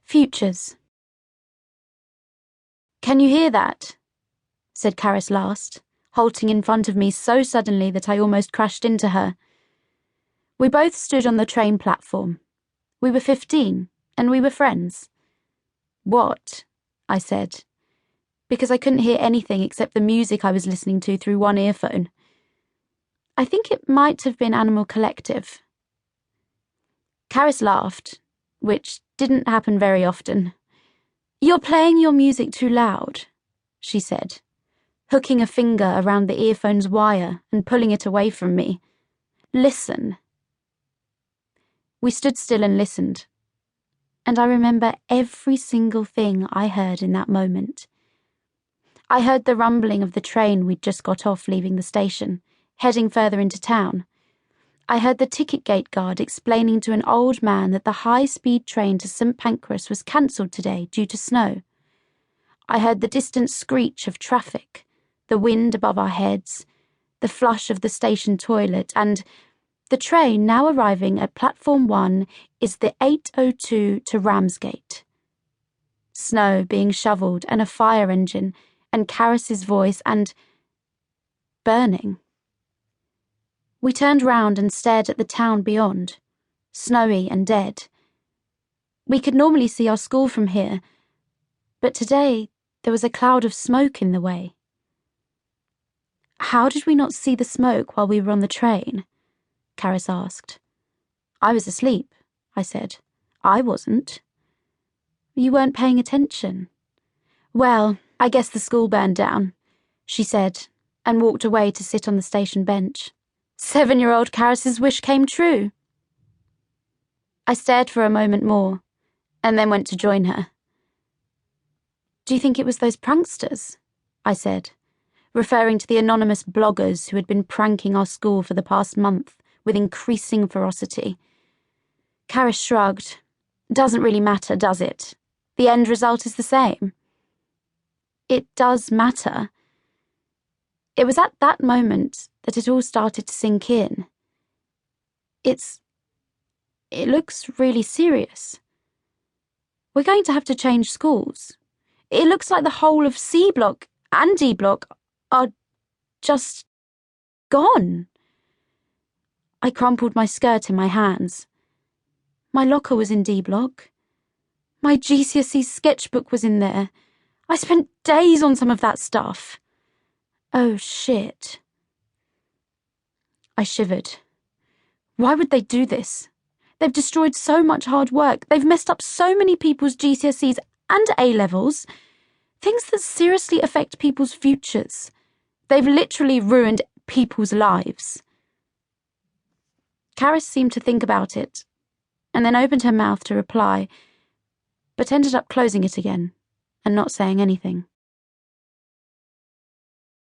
Futures. "Can you hear that?" said Caris last, halting in front of me so suddenly that I almost crashed into her. We both stood on the train platform. We were 15, and we were friends. "What?" I said, because I couldn't hear anything except the music I was listening to through one earphone. I think it might have been Animal Collective. Caris laughed, which didn't happen very often. "You're playing your music too loud," she said, hooking a finger around the earphone's wire and pulling it away from me. "Listen." We stood still and listened, and I remember every single thing I heard in that moment. I heard the rumbling of the train we'd just got off leaving the station, heading further into town. I heard the ticket gate guard explaining to an old man that the high-speed train to St. Pancras was cancelled today due to snow. I heard the distant screech of traffic, the wind above our heads, the flush of the station toilet, and the train now arriving at Platform 1 is the 8:02 to Ramsgate. Snow being shovelled and a fire engine and Caris's voice and burning. We turned round and stared at the town beyond, snowy and dead. We could normally see our school from here, but today there was a cloud of smoke in the way. "How did we not see the smoke while we were on the train?" Caris asked. "I was asleep," I said. "I wasn't." "You weren't paying attention." "Well, I guess the school burned down," she said, and walked away to sit on the station bench. 7-year-old Caris's wish came true. I stared for a moment more, and then went to join her. "Do you think it was those pranksters?" I said, referring to the anonymous bloggers who had been pranking our school for the past month with increasing ferocity. Caris shrugged. "Doesn't really matter, does it? The end result is the same." "It does matter." It was at that moment that it all started to sink in. It looks really serious. We're going to have to change schools. It looks like the whole of C Block and D Block are just gone. I crumpled my skirt in my hands. My locker was in D Block. My GCSE sketchbook was in there. I spent days on some of that stuff. Oh, shit. I shivered. Why would they do this? They've destroyed so much hard work. They've messed up so many people's GCSEs and A-levels. Things that seriously affect people's futures. They've literally ruined people's lives. Caris seemed to think about it, and then opened her mouth to reply, but ended up closing it again and not saying anything.